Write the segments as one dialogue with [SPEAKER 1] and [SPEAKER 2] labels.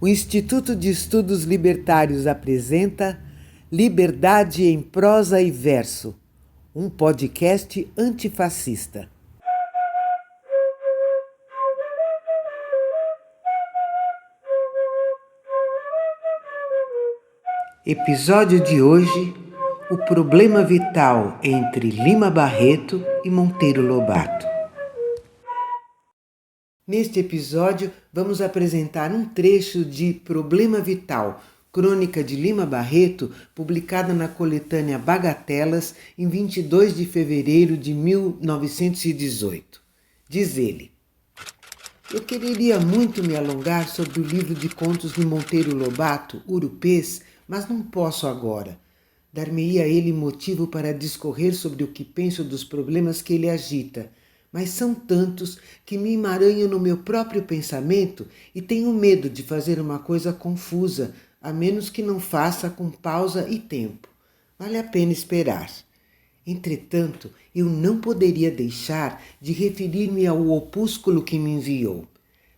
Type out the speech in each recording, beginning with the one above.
[SPEAKER 1] O Instituto de Estudos Libertários apresenta Liberdade em Prosa e Verso, um podcast antifascista. Episódio de hoje: o problema vital entre Lima Barreto e Monteiro Lobato. Neste episódio, vamos apresentar um trecho de Problema Vital, crônica de Lima Barreto, publicada na coletânea Bagatelas em 22 de fevereiro de 1918. Diz ele: Eu quereria muito me alongar sobre o livro de contos de Monteiro Lobato, Urupês, mas não posso agora. Dar-me-ia a ele motivo para discorrer sobre o que penso dos problemas que ele agita, mas são tantos que me emaranho no meu próprio pensamento e tenho medo de fazer uma coisa confusa, a menos que não faça com pausa e tempo. Vale a pena esperar. Entretanto, eu não poderia deixar de referir-me ao opúsculo que me enviou.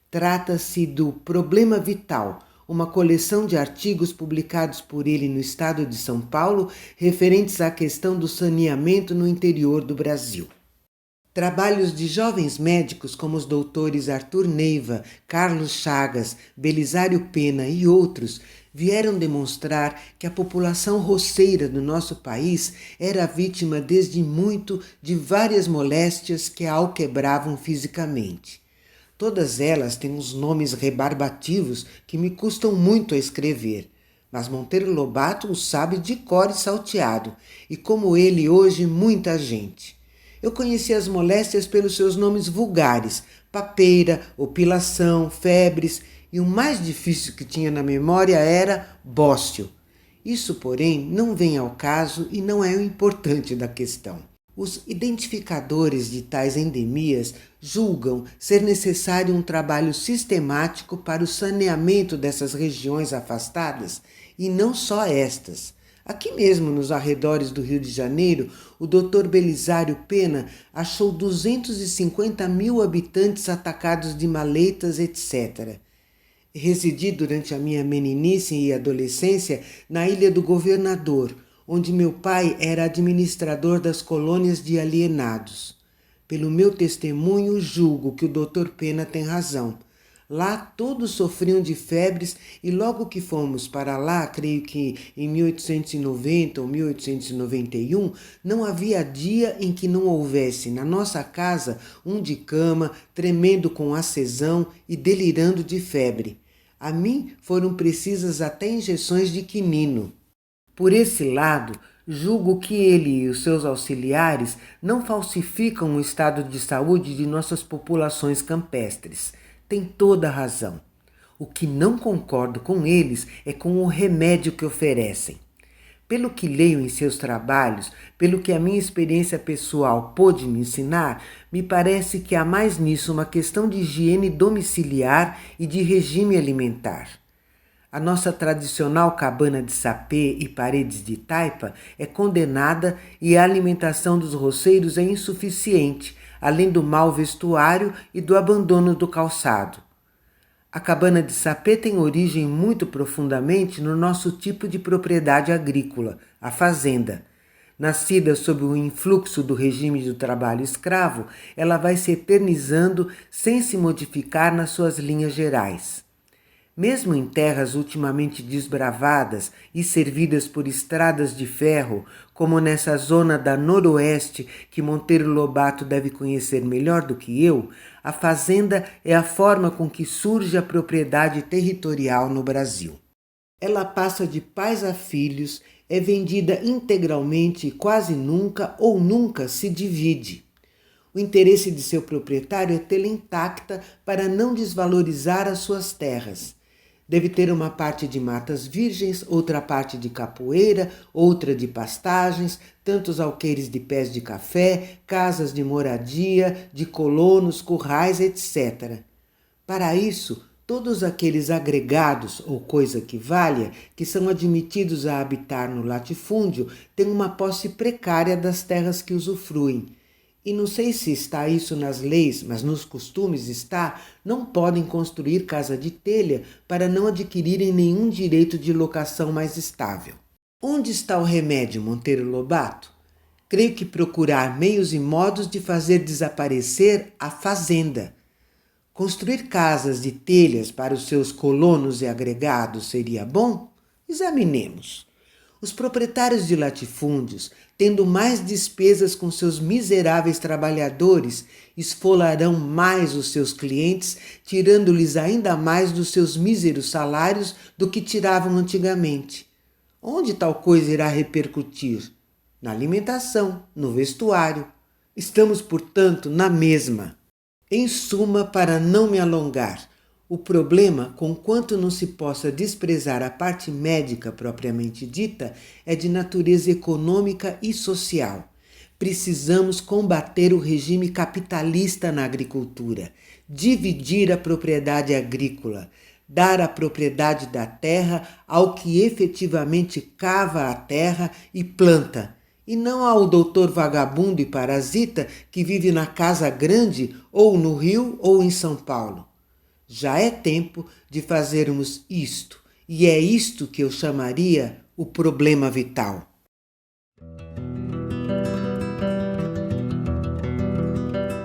[SPEAKER 1] Trata-se do Problema Vital, uma coleção de artigos publicados por ele no estado de São Paulo referentes à questão do saneamento no interior do Brasil. Trabalhos de jovens médicos como os doutores Arthur Neiva, Carlos Chagas, Belisário Pena e outros vieram demonstrar que a população roceira do nosso país era vítima desde muito de várias moléstias que a alquebravam fisicamente. Todas elas têm uns nomes rebarbativos que me custam muito a escrever, mas Monteiro Lobato os sabe de cor e salteado, e como ele hoje muita gente. Eu conheci as moléstias pelos seus nomes vulgares: papeira, opilação, febres, e o mais difícil que tinha na memória era bócio. Isso, porém, não vem ao caso e não é o importante da questão. Os identificadores de tais endemias julgam ser necessário um trabalho sistemático para o saneamento dessas regiões afastadas, e não só estas. Aqui mesmo, nos arredores do Rio de Janeiro, o Dr. Belisário Pena achou 250 mil habitantes atacados de maleitas, etc. Residi durante a minha meninice e adolescência na Ilha do Governador, onde meu pai era administrador das colônias de alienados. Pelo meu testemunho, julgo que o Dr. Pena tem razão. Lá todos sofriam de febres e logo que fomos para lá, creio que em 1890 ou 1891, não havia dia em que não houvesse na nossa casa um de cama, tremendo com acesão e delirando de febre. A mim foram precisas até injeções de quinino. Por esse lado, julgo que ele e os seus auxiliares não falsificam o estado de saúde de nossas populações campestres. Tem toda a razão. O que não concordo com eles é com o remédio que oferecem. Pelo que leio em seus trabalhos, pelo que a minha experiência pessoal pôde me ensinar, me parece que há mais nisso uma questão de higiene domiciliar e de regime alimentar. A nossa tradicional cabana de sapê e paredes de taipa é condenada e a alimentação dos roceiros é insuficiente, além do mau vestuário e do abandono do calçado. A cabana de sapê tem origem muito profundamente no nosso tipo de propriedade agrícola, a fazenda. Nascida sob o influxo do regime do trabalho escravo, ela vai se eternizando sem se modificar nas suas linhas gerais. Mesmo em terras ultimamente desbravadas e servidas por estradas de ferro, como nessa zona da Noroeste que Monteiro Lobato deve conhecer melhor do que eu, a fazenda é a forma com que surge a propriedade territorial no Brasil. Ela passa de pais a filhos, é vendida integralmente e quase nunca ou nunca se divide. O interesse de seu proprietário é tê-la intacta para não desvalorizar as suas terras. Deve ter uma parte de matas virgens, outra parte de capoeira, outra de pastagens, tantos alqueires de pés de café, casas de moradia, de colonos, currais, etc. Para isso, todos aqueles agregados, ou coisa que valha, que são admitidos a habitar no latifúndio, têm uma posse precária das terras que usufruem. E não sei se está isso nas leis, mas nos costumes está, não podem construir casa de telha para não adquirirem nenhum direito de locação mais estável. Onde está o remédio, Monteiro Lobato? Creio que procurar meios e modos de fazer desaparecer a fazenda. Construir casas de telhas para os seus colonos e agregados seria bom? Examinemos. Os proprietários de latifúndios, tendo mais despesas com seus miseráveis trabalhadores, esfolarão mais os seus clientes, tirando-lhes ainda mais dos seus míseros salários do que tiravam antigamente. Onde tal coisa irá repercutir? Na alimentação, no vestuário. Estamos, portanto, na mesma. Em suma, para não me alongar, o problema, conquanto não se possa desprezar a parte médica propriamente dita, é de natureza econômica e social. Precisamos combater o regime capitalista na agricultura, dividir a propriedade agrícola, dar a propriedade da terra ao que efetivamente cava a terra e planta, e não ao doutor vagabundo e parasita que vive na casa grande ou no Rio ou em São Paulo. Já é tempo de fazermos isto, e é isto que eu chamaria o problema vital.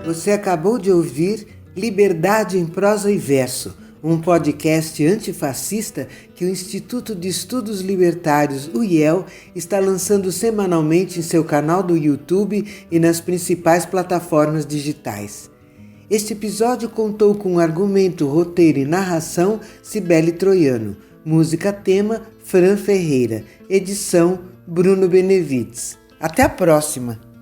[SPEAKER 1] Você acabou de ouvir Liberdade em Prosa e Verso, um podcast antifascista que o Instituto de Estudos Libertários, o IEL, está lançando semanalmente em seu canal do YouTube e nas principais plataformas digitais. Este episódio contou com argumento, roteiro e narração Cibele Troiano, música tema Fran Ferreira, edição Bruno Benevides. Até a próxima!